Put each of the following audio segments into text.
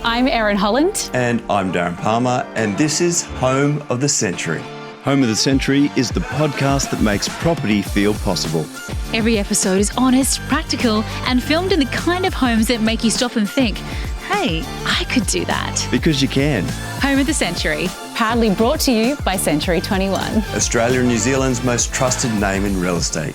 I'm Erin Holland. And I'm Darren Palmer, and this is Home of the Century. Home of the Century is the podcast that makes property feel possible. Every episode is honest, practical, and filmed in the kind of homes that make you stop and think, hey, I could do that. Because you can. Home of the Century, proudly brought to you by Century 21. Australia and New Zealand's most trusted name in real estate.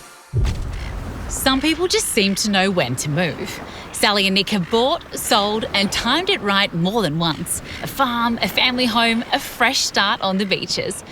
Some people just seem to know when to move. Sally and Nick have bought, sold and timed it right more than once. A farm, a family home, a fresh start on the beaches.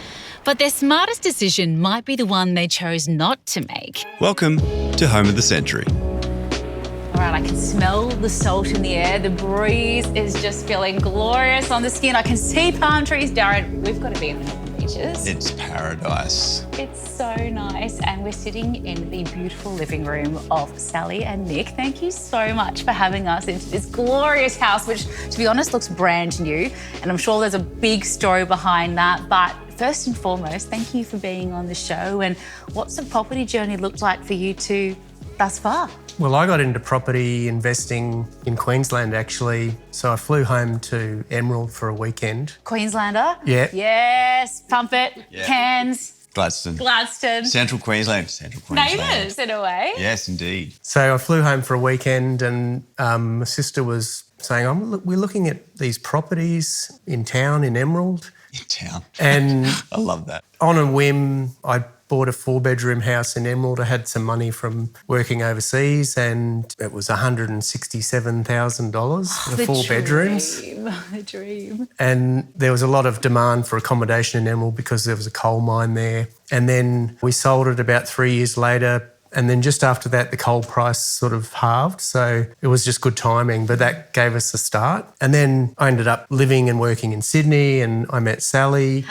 But their smartest decision might be the one they chose not to make. Welcome to Home of the Century. All right, I can smell the salt in the air. The breeze is just feeling glorious on the skin. I can see palm trees. Darren, we've got to be in the Northern Beaches. It's paradise. It's so nice. And we're sitting in the beautiful living room of Sally and Nick. Thank you so much for having us into this glorious house, which, to be honest, looks brand new. And I'm sure there's a big story behind that. But first and foremost, thank you for being on the show. And what's the property journey looked like for you two thus far? Well, I got into property investing in Queensland, actually. So I flew home to Emerald for a weekend. Queenslander? Yeah. Yes, pump it, Yeah. Cairns, Gladstone. Central Queensland. Neighbours in a way. Yes, indeed. So I flew home for a weekend and my sister was saying, we're looking at these properties in town in Emerald. In town. And I love that. on a whim, I bought a 4-bedroom house in Emerald. I had some money from working overseas and it was $167,000 for the 4 bedrooms. The dream. And there was a lot of demand for accommodation in Emerald because there was a coal mine there. And then we sold it about 3 years later. And then just after that, the coal price sort of halved. So it was just good timing, but that gave us a start. And then I ended up living and working in Sydney and I met Sally.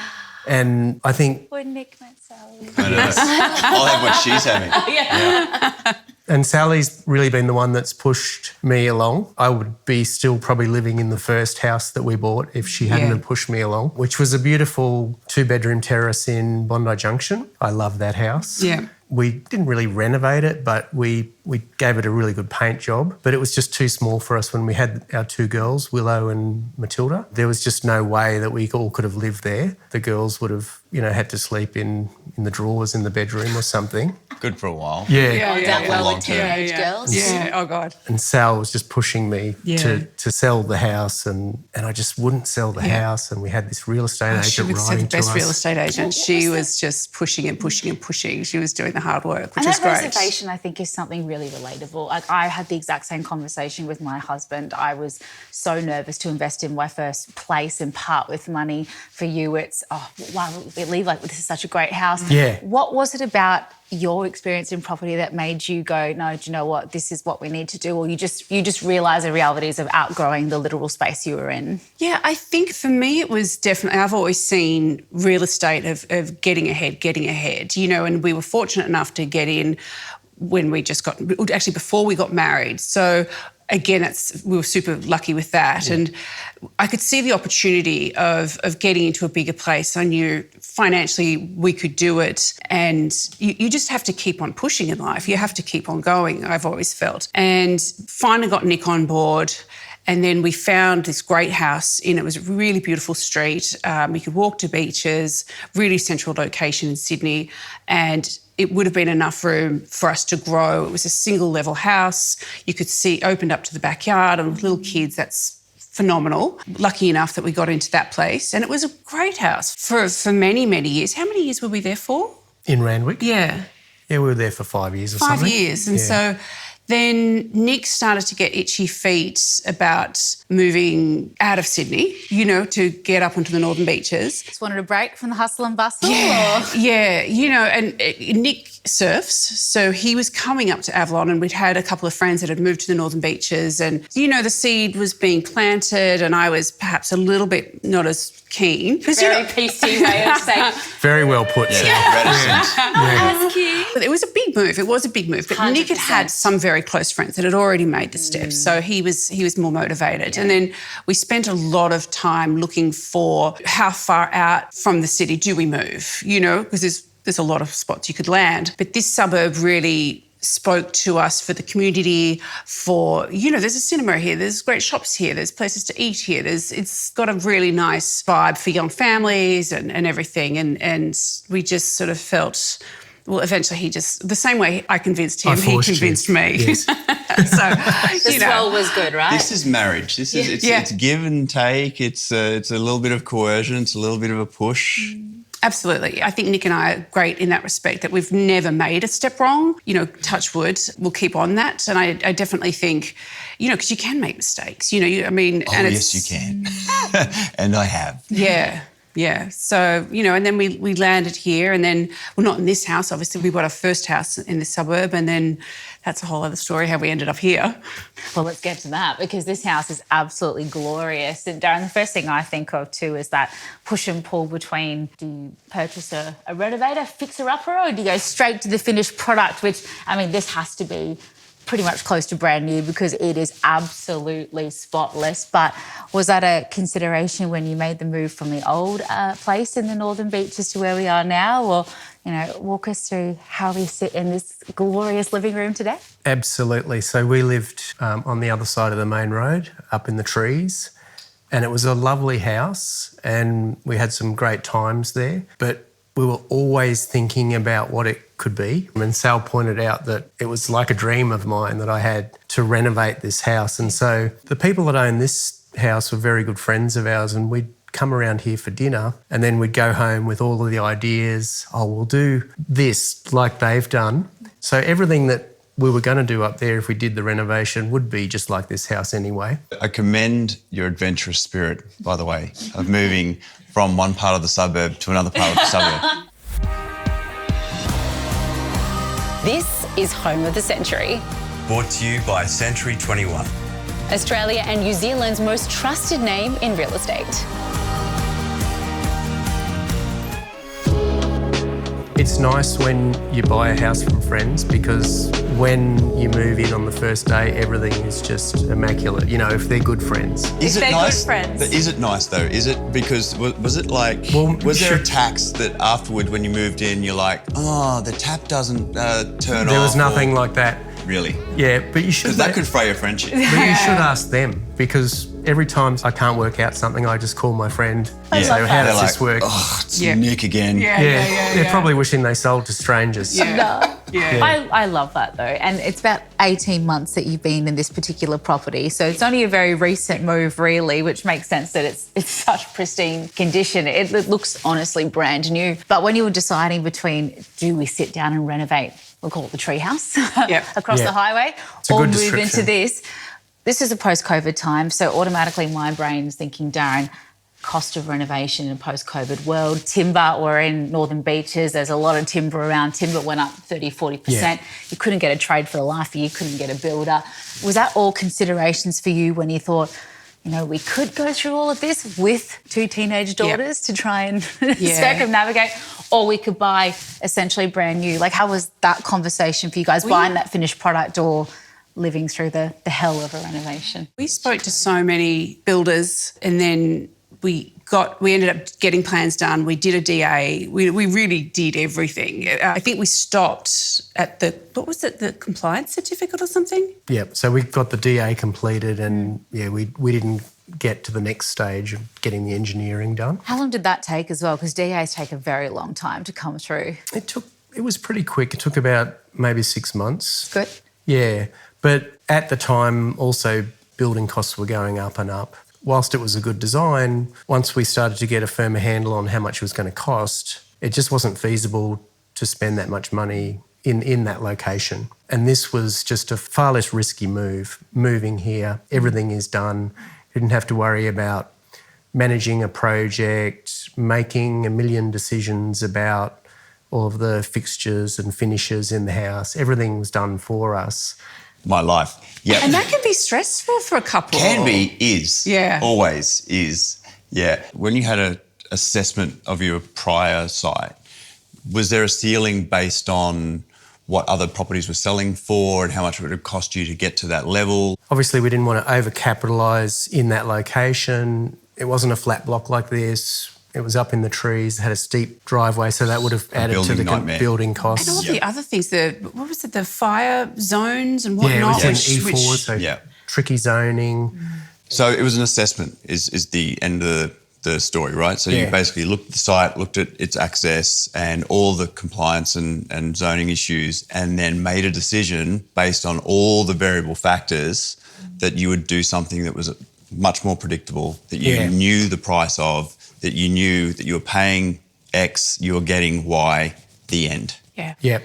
And I think... When Nick met Sally. I know. I'll have what she's having. Yeah. And Sally's really been the one that's pushed me along. I would be still probably living in the first house that we bought if she hadn't have pushed me along, which was a beautiful 2-bedroom terrace in Bondi Junction. I love that house. Yeah. We didn't really renovate it, but we gave it a really good paint job. But it was just too small for us when we had our 2 girls, Willow and Matilda. There was just no way that we all could have lived there. The girls would have, had to sleep in the drawers in the bedroom or something. Good for a while. That well Long with term. teenage girls. Yeah, oh God. And Sal was just pushing me to sell the house and I just wouldn't sell the house. And we had this real estate She agent was the writing to best us. real estate agent. She was just pushing and pushing and pushing. She was doing the hard work, which And was that great. reservation, I think, is something really relatable. Like, I had the exact same conversation with my husband. I was so nervous to invest in my first place and part with money. For you, it's, oh, wow, we leave like this is such a great house. Yeah. What was it about your experience in property that made you go, no, do you know what, this is what we need to do? Or you just realise the realities of outgrowing the literal space you were in? Yeah, I think for me it was definitely, I've always seen real estate of getting ahead, and we were fortunate enough to get in when we just got, actually before we got married. So again, we were super lucky with that. Yeah. And I could see the opportunity of getting into a bigger place. I knew financially we could do it. And you just have to keep on pushing in life. You have to keep on going, I've always felt. And finally got Nick on board. And then we found this great house it was a really beautiful street. We could walk to beaches, really central location in Sydney. And it would have been enough room for us to grow. It was a single level house. You could see opened up to the backyard and with little kids, that's phenomenal. Lucky enough that we got into that place. And it was a great house for many, many years. How many years were we there for? In Randwick? Yeah. Yeah, we were there for 5 years or something. 5 years. And so then Nick started to get itchy feet about moving out of Sydney, to get up onto the Northern Beaches. Just wanted a break from the hustle and bustle? Yeah, and Nick surfs, so he was coming up to Avalon and we'd had a couple of friends that had moved to the Northern Beaches and, the seed was being planted and I was perhaps a little bit not as keen. Very PC way of saying. Very well put, Sam. But it was a big move. It was a big move. But 100%. Nick had some very close friends that had already made the steps, so he was more motivated. Yeah. And then we spent a lot of time looking for how far out from the city do we move, because there's a lot of spots you could land. But this suburb really spoke to us for the community, for, you know, there's a cinema here, there's great shops here, there's places to eat here, it's got a really nice vibe for young families and everything. And we just sort of felt, well, eventually the same way I convinced him, he convinced me. Yes. So, The swell was good, right? This is marriage. It's give and take. It's a little bit of coercion. It's a little bit of a push. Absolutely. I think Nick and I are great in that respect, that we've never made a step wrong. You know, touch wood, we'll keep on that. And I definitely think, you know, because you can make mistakes, you know, Yes, you can. And I have. Yeah. So, you know, and then we landed here, and then, well, not in this house, obviously. We bought our first house in the suburb, and then that's a whole other story how we ended up here. Well, let's get to that, because this house is absolutely glorious. And Darren, the first thing I think of too is that push and pull between, do you purchase a renovator, fixer-upper, or do you go straight to the finished product, which, I mean, this has to be pretty much close to brand new because it is absolutely spotless. But was that a consideration when you made the move from the old place in the Northern Beaches to where we are now? Or, you know, walk us through how we sit in this glorious living room today. Absolutely. So we lived on the other side of the main road, up in the trees, and it was a lovely house and we had some great times there. But we were always thinking about what it could be. And Sal pointed out that it was like a dream of mine that I had to renovate this house. And so the people that own this house were very good friends of ours, and we'd come around here for dinner and then we'd go home with all of the ideas. Oh, we'll do this like they've done. So everything that we were going to do up there if we did the renovation would be just like this house anyway. I commend your adventurous spirit, by the way, of moving from one part of the suburb to another part of the suburb. This is Home of the Century, Brought to you by Century 21. Australia and New Zealand's most trusted name in real estate. It's nice when you buy a house from friends, because when you move in on the first day, everything is just immaculate, you know, if they're good friends. Is it they're nice? good friends. Is it nice though? Is it because was it like? Was there a tax that afterward when you moved in you're like, oh, the tap doesn't turn off? There was nothing like that. Really? Yeah, but you should. Because that could fray a friendship. But you should ask them, because every time I can't work out something, I just call my friend. Yeah. So how They're does this work? Oh, it's Nick again. They're probably wishing they sold to strangers. I love that though. And it's about 18 months that you've been in this particular property. So it's only a very recent move really, which makes sense that it's such pristine condition. It looks honestly brand new. But when you were deciding between, do we sit down and renovate, we'll call it the treehouse across the highway, or move into this is a post-COVID time. So automatically my brain's thinking, Darren, cost of renovation in a post-COVID world. Timber, we're in Northern Beaches, there's a lot of timber around. Timber went up 30-40%. Yeah. You couldn't get a trade for the life of you, couldn't get a builder. Was that all considerations for you when you thought, you know, we could go through all of this with two teenage daughters to try and circumnavigate, or we could buy essentially brand new? Like, how was that conversation for you guys, buying that finished product or living through the hell of a renovation? We spoke to so many builders, and then we ended up getting plans done. We did a DA. We really did everything. I think we stopped at the compliance certificate or something? Yeah, so we got the DA completed, and we didn't get to the next stage of getting the engineering done. How long did that take as well? Because DAs take a very long time to come through. It was pretty quick. It took about maybe 6 months. Good. Yeah, but at the time also building costs were going up and up. Whilst it was a good design, once we started to get a firmer handle on how much it was going to cost, it just wasn't feasible to spend that much money in that location. And this was just a far less risky move. Moving here, everything is done. You didn't have to worry about managing a project, making a million decisions about all of the fixtures and finishes in the house. Everything was done for us. My life. Yeah. And that can be stressful for a couple. Can be, is. Yeah. Always is. Yeah. When you had an assessment of your prior site, was there a ceiling based on what other properties were selling for and how much it would cost you to get to that level? Obviously, we didn't want to overcapitalise in that location. It wasn't a flat block like this. It was up in the trees, had a steep driveway, so that would have added to the building costs. And all the other things, the fire zones and whatnot. Yeah, it was in E4, so tricky zoning. So it was an assessment is the end of the story, right? So you basically looked at the site, looked at its access and all the compliance and zoning issues, and then made a decision based on all the variable factors that you would do something that was much more predictable, that you knew the price of, that you knew that you were paying X, you were getting Y, the end. Yeah. Yeah.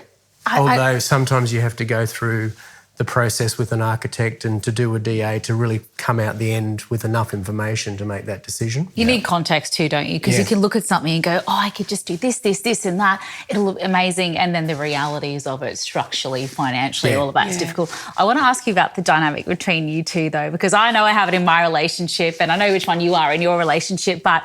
Although sometimes you have to go through the process with an architect and to do a DA to really come out the end with enough information to make that decision. You need context too, don't you? Because you can look at something and go, oh, I could just do this, this, this and that. It'll look amazing. And then the realities of it structurally, financially, all of that's difficult. I want to ask you about the dynamic between you two though, because I know I have it in my relationship and I know which one you are in your relationship, but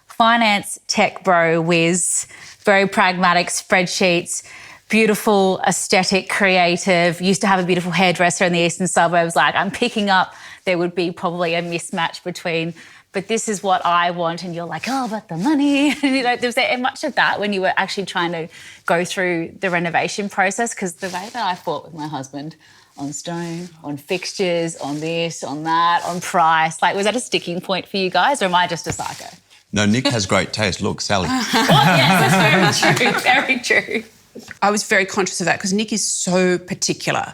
finance, tech bro, whiz, very pragmatic, spreadsheets, beautiful, aesthetic, creative, used to have a beautiful hairdresser in the eastern suburbs. Like, I'm picking up there would be probably a mismatch between, but this is what I want, and you're like, oh, but the money. You know, was there much of that when you were actually trying to go through the renovation process? Because the way that I fought with my husband on stone, on fixtures, on this, on that, on price, like, was that a sticking point for you guys, or am I just a psycho? No, Nick has great taste. Look, Sally. Well, yes, that's very true, very true. I was very conscious of that because Nick is so particular.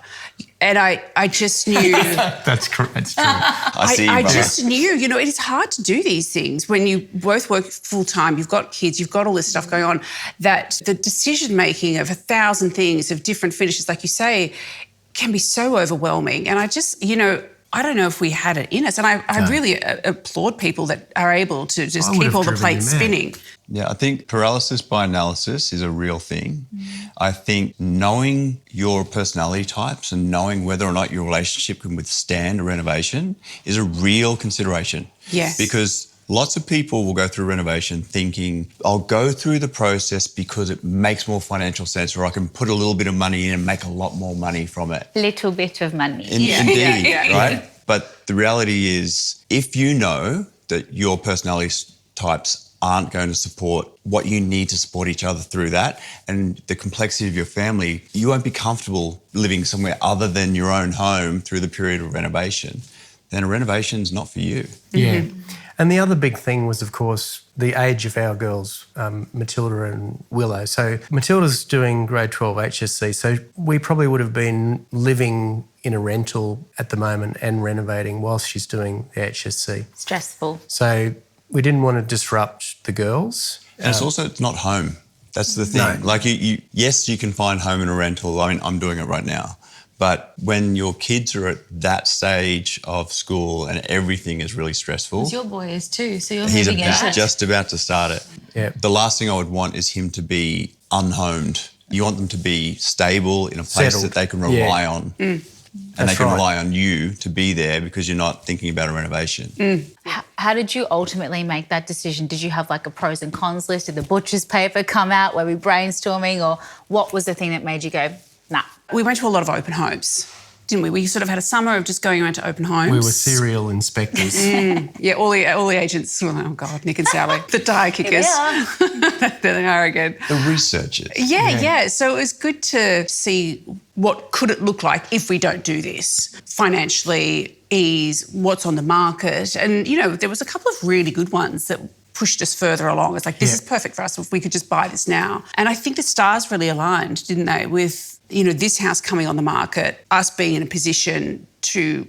And I just knew... That's correct. That's true. I just knew, you know, it is hard to do these things when you both work full-time, you've got kids, you've got all this stuff going on, that the decision-making of 1,000 things, of different finishes, like you say, can be so overwhelming. And I just, you know, I don't know if we had it in us. And I really applaud people that are able to just keep all the plates spinning. Yeah, I think paralysis by analysis is a real thing. I think knowing your personality types and knowing whether or not your relationship can withstand a renovation is a real consideration. Yes. Because lots of people will go through renovation thinking, I'll go through the process because it makes more financial sense, or I can put a little bit of money in and make a lot more money from it. Little bit of money. Indeed, right? But the reality is, if you know that your personality types aren't going to support what you need to support each other through that, and the complexity of your family, you won't be comfortable living somewhere other than your own home through the period of renovation, then a renovation's not for you. Yeah. And the other big thing was, of course, the age of our girls, Matilda and Willow. So Matilda's doing grade 12 HSC, so we probably would have been living in a rental at the moment and renovating whilst she's doing the HSC. Stressful. So we didn't want to disrupt the girls. And it's not home. That's the thing. No. Like, yes, you can find home in a rental. I mean, I'm doing it right now. But when your kids are at that stage of school and everything is really stressful... Your boy is too, so you're he's moving in. just about to start it. Yeah. The last thing I would want is him to be unhomed. You want them to be stable in a place Settled. that they can rely on. And they can rely on you to be there because you're not thinking about a renovation. How did you ultimately make that decision? Did you have like a pros and cons list? Did the butcher's paper come out? Were we brainstorming? Or what was the thing that made you go, nah? We went to a lot of open homes, didn't we? We sort of had a summer of just going around to open homes. We were serial inspectors. Yeah, all the agents, oh God, Nick and Sally, the tire kickers. There they are again. The researchers. Yeah. So it was good to see what could it look like if we don't do this. Financially, ease, what's on the market. And, you know, there was a couple of really good ones that pushed us further along. It's like, this is perfect for us if we could just buy this now. And I think the stars really aligned, didn't they, with, you know, this house coming on the market, us being in a position to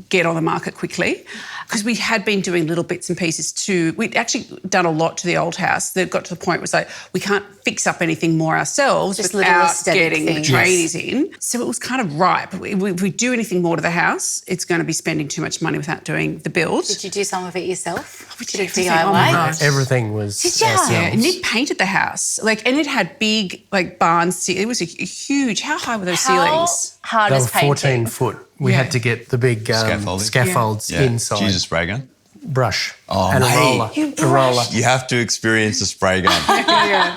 get on the market quickly, because we had been doing little bits and pieces too. We'd actually done a lot to the old house that got to the point where it's like, we can't fix up anything more ourselves Just without little getting the things. tradies in. So it was kind of ripe. If we do anything more to the house, it's going to be spending too much money without doing the build. Did you do some of it yourself? We did everything. DIY? Oh my gosh. Everything was Did ya? ourselves. Yeah, and Nick painted the house. And it had big, barn ceilings. It was a huge, how high were those ceilings? How hard They is were painting? 14 foot. We had to get the big scaffolds inside. Do you use a spray gun? Brush mate. and a roller. You have to experience a spray gun.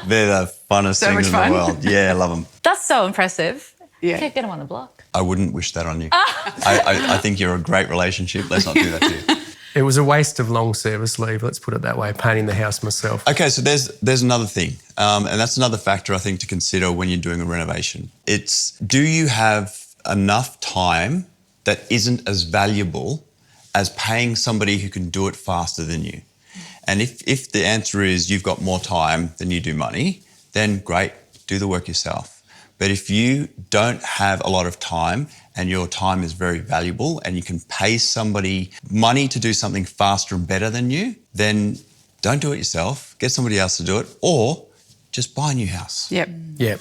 They're the funnest So things much in fun. the world. Yeah, I love them. That's so impressive. Yeah. Get them on the block. I wouldn't wish that on you. I think you're a great relationship. Let's not do that to you. It was a waste of long service leave, let's put it that way, painting the house myself. Okay, so there's another thing, and that's another factor I think to consider when you're doing a renovation. It's, do you have enough time that isn't as valuable as paying somebody who can do it faster than you? And if the answer is you've got more time than you do money, then great, do the work yourself. But if you don't have a lot of time and your time is very valuable and you can pay somebody money to do something faster and better than you, then don't do it yourself, get somebody else to do it, or just buy a new house. Yep. Yep.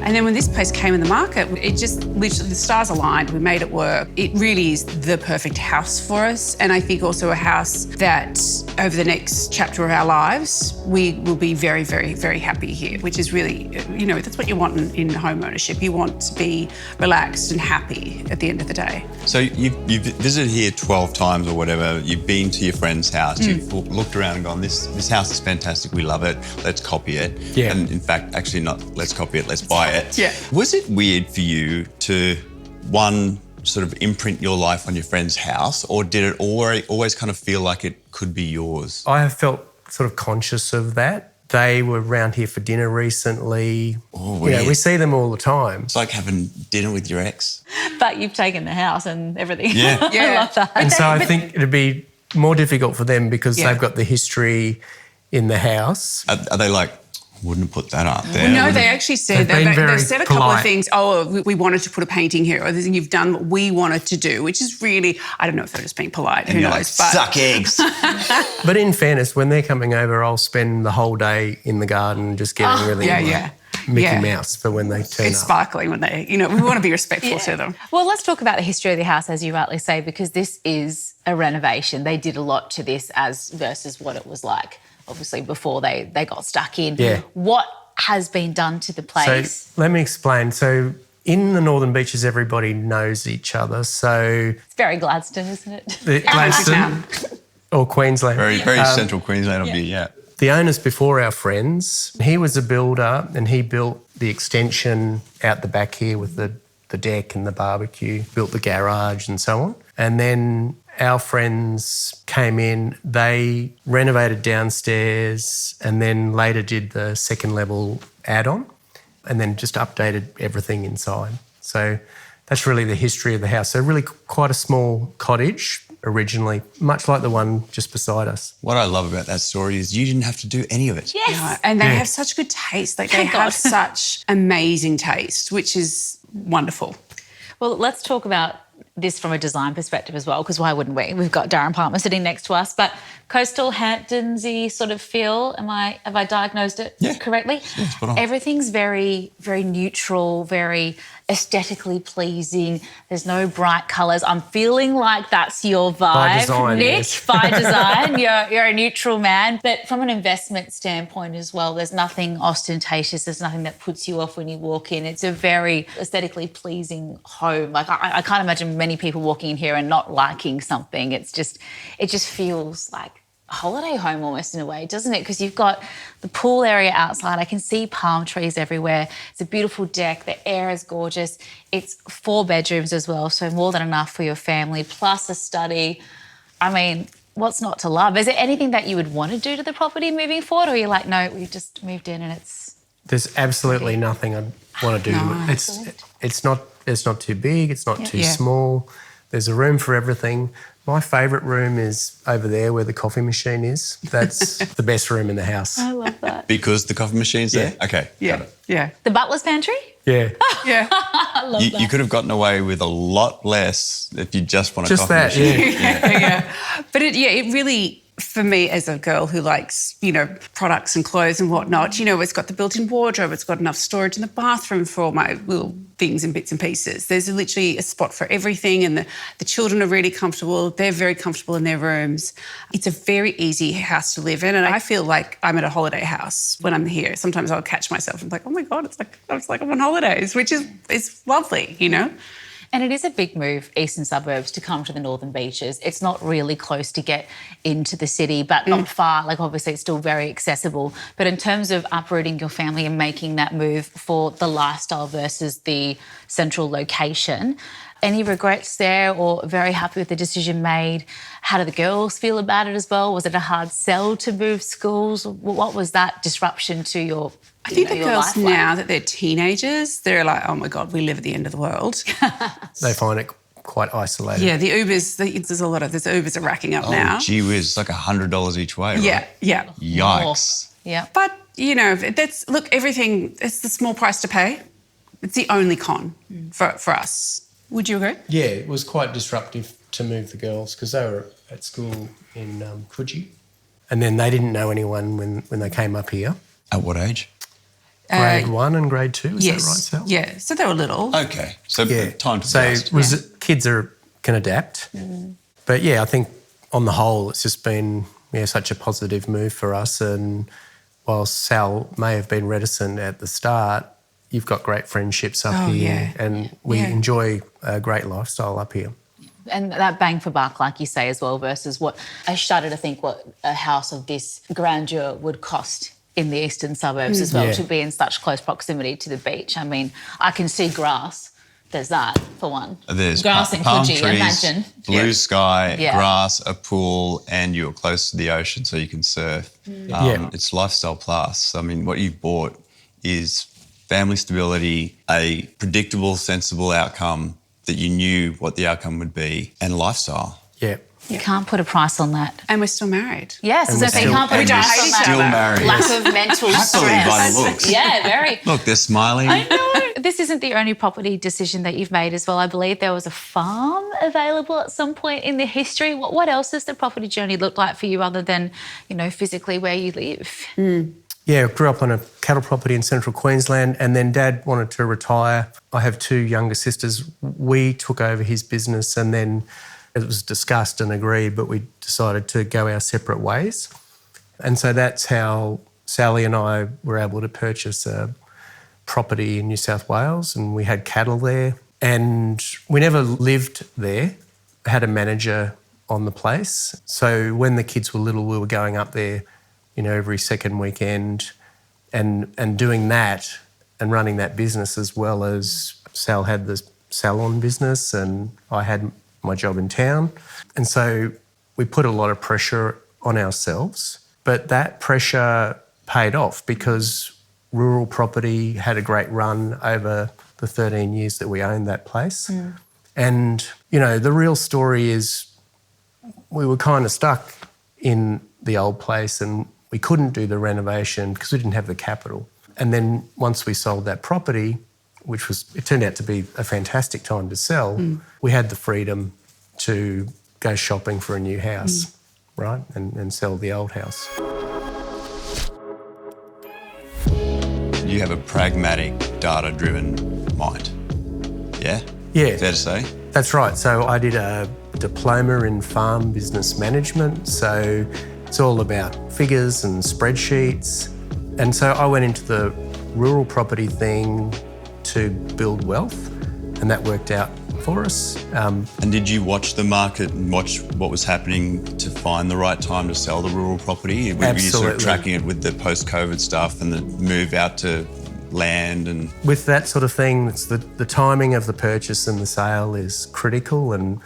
And then when this place came in the market, it just literally, the stars aligned. We made it work. It really is the perfect house for us. And I think also a house that over the next chapter of our lives, we will be very, very, very happy here, which is really, you know, that's what you want in home ownership. You want to be relaxed and happy at the end of the day. So you've visited here 12 times or whatever, you've been to your friend's house, you've looked around and gone, this house is fantastic, we love it, let's copy it. Yeah. And in fact, actually not let's copy it, let's buy it. Yeah. Was it weird for you to, one, sort of imprint your life on your friend's house, or did it always kind of feel like it could be yours? I have felt sort of conscious of that. They were around here for dinner recently. Oh, You know, weird. we see them all the time. It's like having dinner with your ex. But you've taken the house and everything. Yeah. I love that. And so I think it'd be more difficult for them because Yeah. they've got the history in the house. Are they like, wouldn't have put that up there? No, they actually said They've been very they've said a couple of polite. things. Oh, we wanted to put a painting here, or you've done what we wanted to do, which is really, I don't know if they're just being polite. And Who you're knows? like, suck eggs. But in fairness, when they're coming over, I'll spend the whole day in the garden just getting really yeah. Mickey Yeah. Mouse for when they turn It's up. sparkling when they, you know, we want to be respectful to them. Well, let's talk about the history of the house, as you rightly say, because this is a renovation. They did a lot to this as versus what it was like, obviously, before they got stuck in. Yeah. What has been done to the place? So let me explain. So in the Northern Beaches, everybody knows each other. So It's very Gladstone, isn't it? the Gladstone or Queensland. Very central Queensland of you, yeah. The owners before our friends, he was a builder and he built the extension out the back here with the deck and the barbecue, built the garage and so on. And then our friends came in, they renovated downstairs and then later did the second level add-on and then just updated everything inside. So that's really the history of the house. So really quite a small cottage originally, much like the one just beside us. What I love about that story is you didn't have to do any of it. Yes. Yeah, and they have such good taste. Like they Thank have God. such amazing taste, which is wonderful. Well, let's talk about this from a design perspective as well, because why wouldn't we? We've got Darren Palmer sitting next to us, but coastal Hamptons-y sort of feel. Have I diagnosed it correctly? Yeah, spot on. Everything's very, very neutral, very aesthetically pleasing. There's no bright colours. I'm feeling like that's your vibe, By design, Nick. yes. By design, you're a neutral man. But from an investment standpoint as well, there's nothing ostentatious. There's nothing that puts you off when you walk in. It's a very aesthetically pleasing home. Like I can't imagine many people walking in here and not liking something. It just feels like a holiday home almost in a way, doesn't it? Because you've got the pool area outside. I can see palm trees everywhere. It's a beautiful deck. The air is gorgeous. It's 4 bedrooms as well, so more than enough for your family, plus a study. I mean, what's not to love? Is there anything that you would want to do to the property moving forward, or are you like, no, we just moved in and it's... There's absolutely nothing I'd want to do. No. It's not too big, it's not too Yeah. small. There's a room for everything. My favourite room is over there where the coffee machine is. That's the best room in the house. I love that. Because the coffee machine's there? Yeah. Okay. Yeah, got it. yeah, The butler's pantry? Yeah. yeah. You could have gotten away with a lot less if you just want a Just coffee that, machine. yeah. But it really, for me as a girl who likes, you know, products and clothes and whatnot, you know, it's got the built-in wardrobe, it's got enough storage in the bathroom for all my little things and bits and pieces. There's literally a spot for everything, and the children are really comfortable. They're very comfortable in their rooms. It's a very easy house to live in, and I feel like I'm at a holiday house when I'm here. Sometimes I'll catch myself and like, oh my God, it's like I'm on holidays, which is it's lovely, you know? And it is a big move, eastern suburbs, to come to the Northern Beaches. It's not really close to get into the city, but not far. Like, obviously, it's still very accessible. But in terms of uprooting your family and making that move for the lifestyle versus the central location, Any regrets there, or very happy with the decision made? How do the girls feel about it as well? Was it a hard sell to move schools? What was that disruption to your I think the girls life like? now that they're teenagers, they're like, oh my God, we live at the end of the world. They find it quite isolated. Yeah, the Ubers, there's Ubers are racking up now. Oh, gee whiz, like $100 each way, right? Yeah. Yikes. Yeah. But, you know, everything, it's the small price to pay. It's the only con for us. Would you agree? Yeah, it was quite disruptive to move the girls because they were at school in Coogee, and then they didn't know anyone when they came up here. At what age? Grade 1 and grade 2, is Yes. that right, Sal? Yeah, so they were little. Okay, so time to So adjust. kids can adapt. But yeah, I think on the whole it's just been such a positive move for us. And while Sal may have been reticent at the start, you've got great friendships up here, and we enjoy a great lifestyle up here. And that bang for buck, like you say as well, versus what I shudder to think what a house of this grandeur would cost in the eastern suburbs as well, to be in such close proximity to the beach. I mean, I can see grass. There's that, for one. There's grass in palm Coogee, trees, imagine. blue sky, Yeah. grass, a pool, and you're close to the ocean so you can surf. It's lifestyle plus. I mean, what you've bought is family stability, a predictable, sensible outcome that you knew what the outcome would be, and lifestyle. Yeah. You can't put a price on that. And we're still married. Yes, And so we're you can't put a we don't price hate on each that. Still married. Lack of mental Happily stress. by the looks. Yeah, very. Look, they're smiling. I know. This isn't the only property decision that you've made as well. I believe there was a farm available at some point in the history. What else has the property journey looked like for you other than, physically where you live? Yeah, grew up on a cattle property in central Queensland, and then Dad wanted to retire. I have 2 younger sisters. We took over his business, and then it was discussed and agreed, but we decided to go our separate ways. And so that's how Sally and I were able to purchase a property in New South Wales, and we had cattle there. And we never lived there, had a manager on the place. So when the kids were little, we were going up there, every second weekend and doing that and running that business, as well as Sal had the salon business and I had my job in town. And so we put a lot of pressure on ourselves, but that pressure paid off because rural property had a great run over the 13 years that we owned that place. And, the real story is we were kind of stuck in the old place and we couldn't do the renovation because we didn't have the capital. And then once we sold that property, it turned out to be a fantastic time to sell, we had the freedom to go shopping for a new house, right, and sell the old house. You have a pragmatic, data-driven mind. Yeah? Yeah. Fair to say? That's right. So I did a diploma in farm business management. So it's all about figures and spreadsheets. And so I went into the rural property thing to build wealth, and that worked out for us. And did you watch the market and watch what was happening to find the right time to sell the rural property? Were you sort of tracking it with the post-COVID stuff and the move out to land? And with that sort of thing, it's the timing of the purchase and the sale is critical. And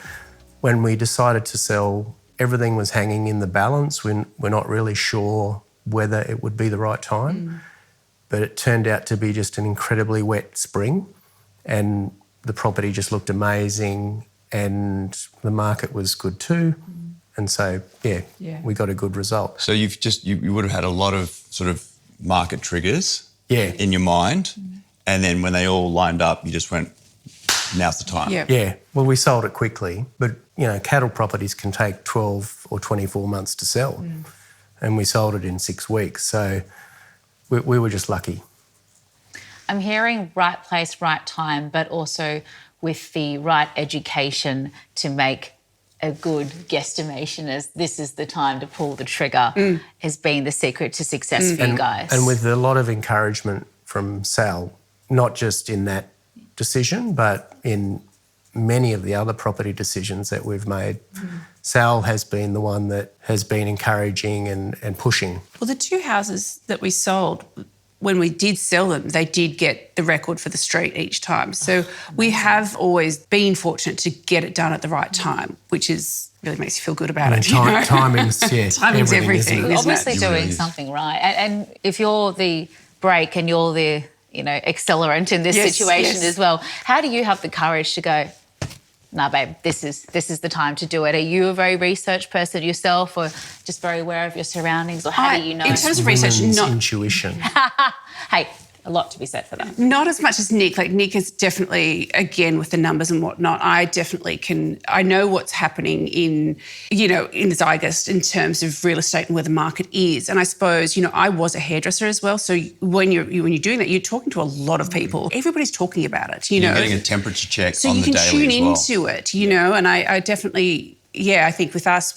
when we decided to sell, everything was hanging in the balance. We're not really sure whether it would be the right time. But it turned out to be just an incredibly wet spring, and the property just looked amazing and the market was good too. And so, we got a good result. so you would have had a lot of sort of market triggers in your mind, and then when they all lined up, you just went, now's the time. Yeah. Well, we sold it quickly, but, cattle properties can take 12 or 24 months to sell, and we sold it in 6 weeks. So we were just lucky. I'm hearing right place, right time, but also with the right education to make a good guesstimation as this is the time to pull the trigger has been the secret to success for you guys. And with a lot of encouragement from Sal, not just in that decision, but in many of the other property decisions that we've made. Sal has been the one that has been encouraging and pushing. Well, the 2 houses that we sold, when we did sell them, they did get the record for the street each time. So we have always been fortunate to get it done at the right time, which is really makes you feel good about it. Timing's, Timing's everything. You're obviously isn't it? doing something right. And if you're the brake and you're the, accelerant in this situation as well, how do you have the courage to go, nah, babe, this is the time to do it? Are you a very research person yourself, or just very aware of your surroundings, or how do you know? In terms of research, intuition. Hey, a lot to be said for that. Not as much as Nick. Like, Nick is definitely, again, with the numbers and whatnot, I definitely I know what's happening in the zeitgeist in terms of real estate and where the market is. And I suppose, I was a hairdresser as well. So when you're doing that, you're talking to a lot of people. Everybody's talking about it, You're getting a temperature check so on the daily as well. So you can tune into it, and I definitely, I think with us,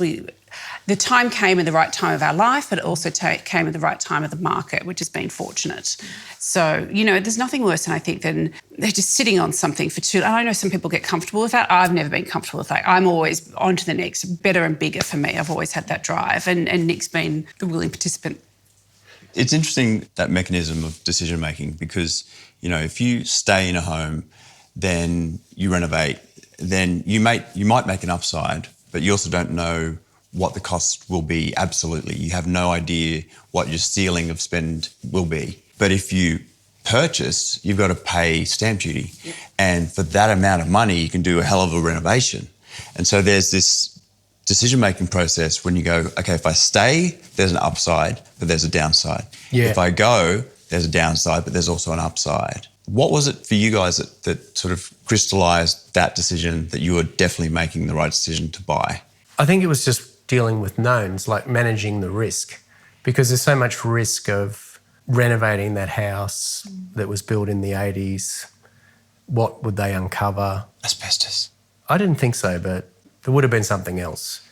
the time came in the right time of our life, but it also came in the right time of the market, which has been fortunate. So, there's nothing worse than I think than they're just sitting on something for too long. I know some people get comfortable with that. I've never been comfortable with that. I'm always on to the next, better and bigger for me. I've always had that drive, and Nick's been a willing participant. It's interesting, that mechanism of decision making, because, if you stay in a home, then you renovate, then you might make an upside, but you also don't know what the cost will be. Absolutely. You have no idea what your ceiling of spend will be. But if you purchase, you've got to pay stamp duty. Yep. And for that amount of money, you can do a hell of a renovation. And so there's this decision-making process when you go, okay, if I stay, there's an upside, but there's a downside. Yeah. If I go, there's a downside, but there's also an upside. What was it for you guys that sort of crystallised that decision that you were definitely making the right decision to buy? I think it was just dealing with knowns, like managing the risk, because there's so much risk of renovating that house that was built in the 80s. What would they uncover? Asbestos. I didn't think so, but there would have been something else.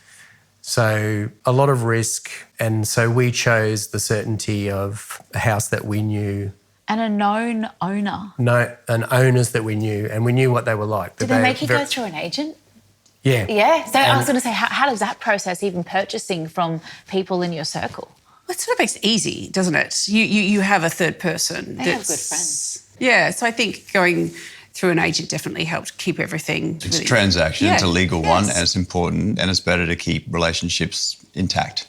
So a lot of risk, and so we chose the certainty of a house that we knew. And a known owner. And owners that we knew, and we knew what they were like. Did they make you go through an agent? Yeah. Yeah. So I was going to say, how does that process, even purchasing from people in your circle? Well, it sort of makes it easy, doesn't it? You have a third person. They have good friends. Yeah. So I think going through an agent definitely helped keep everything. It's a transaction, it's a legal one, Yes. and it's important, and it's better to keep relationships intact.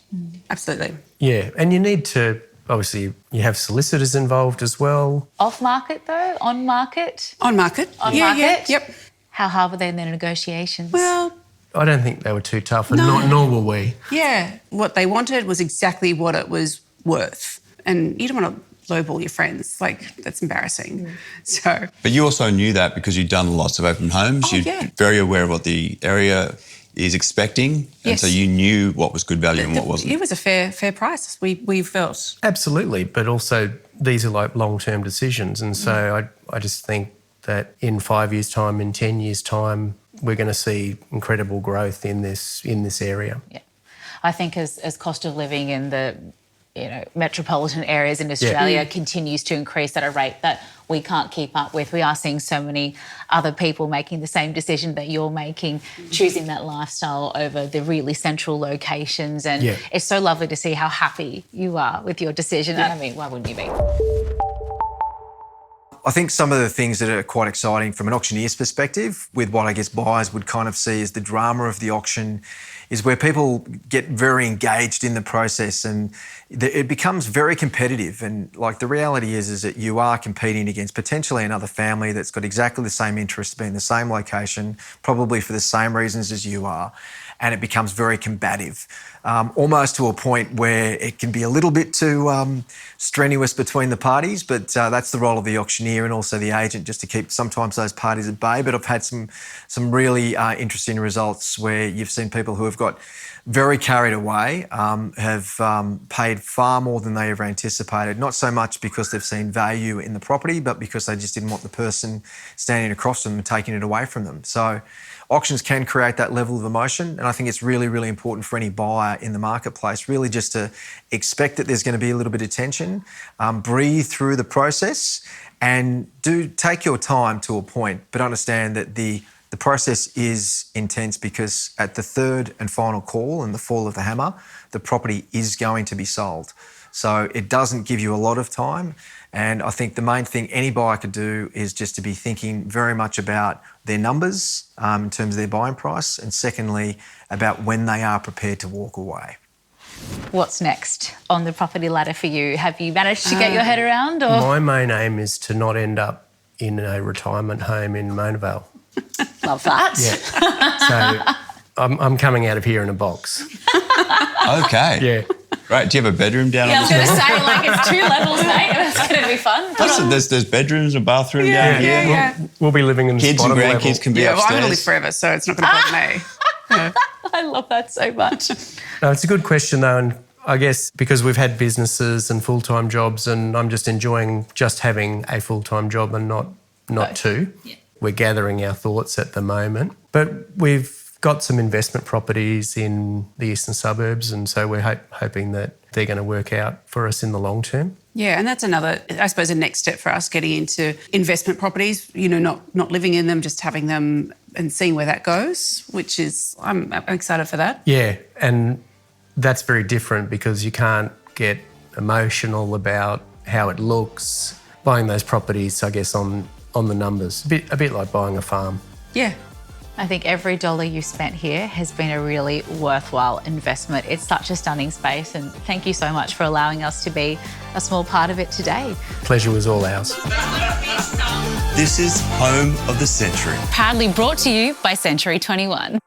Absolutely. Yeah. And you need to, obviously, you have solicitors involved as well. Off market though? On market? On market. On market? Yeah. Yep. How hard were they in their negotiations? Well, I don't think they were too tough, and nor were we. yeah. What they wanted was exactly what it was worth. And you don't want to lowball your friends. Like, that's embarrassing. So. But you also knew that because you'd done lots of open homes. You're very aware of what the area is expecting. And so you knew what was good value and what wasn't. It was a fair price, we felt. Absolutely. But also, these are like long-term decisions. And so I just think that in 5 years' time, in 10 years' time, we're going to see incredible growth in this area. Yeah. I think as cost of living in the metropolitan areas in Australia continues to increase at a rate that we can't keep up with, we are seeing so many other people making the same decision that you're making, choosing that lifestyle over the really central locations. And it's so lovely to see how happy you are with your decision. And I mean, why wouldn't you be? I think some of the things that are quite exciting from an auctioneer's perspective, with what I guess buyers would kind of see as the drama of the auction, is where people get very engaged in the process and it becomes very competitive. And like the reality is that you are competing against potentially another family that's got exactly the same interest, to be in the same location, probably for the same reasons as you are. And it becomes very combative, almost to a point where it can be a little bit too strenuous between the parties, but that's the role of the auctioneer and also the agent, just to keep sometimes those parties at bay. But I've had some really interesting results where you've seen people who have got very carried away, have paid far more than they ever anticipated, not so much because they've seen value in the property, but because they just didn't want the person standing across them and taking it away from them. So auctions can create that level of emotion, and I think it's really, really important for any buyer in the marketplace really just to expect that there's going to be a little bit of tension, breathe through the process, and do take your time to a point, but understand that the process is intense, because at the third and final call and the fall of the hammer, the property is going to be sold. So it doesn't give you a lot of time. And I think the main thing any buyer could do is just to be thinking very much about their numbers in terms of their buying price, and secondly, about when they are prepared to walk away. What's next on the property ladder for you? Have you managed to get your head around? Or? My main aim is to not end up in a retirement home in Mona Vale. Love that. Yeah. So I'm coming out of here in a box. Okay. Yeah. Right. Do you have a bedroom down Yeah, I on was the going to say, like, it's 2 levels, mate. That's going to be fun. Listen, there's bedrooms and bathroom down here. Yeah. We'll be living in the Kids and bottom grandkids level. can be Well, I'm upstairs. going to live forever, so it's not going to bother me. Yeah. I love that so much. No, it's a good question though, and I guess because we've had businesses and full-time jobs, and I'm just enjoying just having a full-time job and not two. Yeah. We're gathering our thoughts at the moment, but we've got some investment properties in the eastern suburbs, and so we're hoping that they're going to work out for us in the long term. Yeah, and that's another, I suppose, a next step for us getting into investment properties, you know, not living in them, just having them and seeing where that goes, which is, I'm excited for that. Yeah, and that's very different because you can't get emotional about how it looks. Buying those properties, I guess, on the numbers, a bit like buying a farm. Yeah. I think every dollar you spent here has been a really worthwhile investment. It's such a stunning space, and thank you so much for allowing us to be a small part of it today. Pleasure was all ours. This is Home of the Century. Proudly brought to you by Century 21.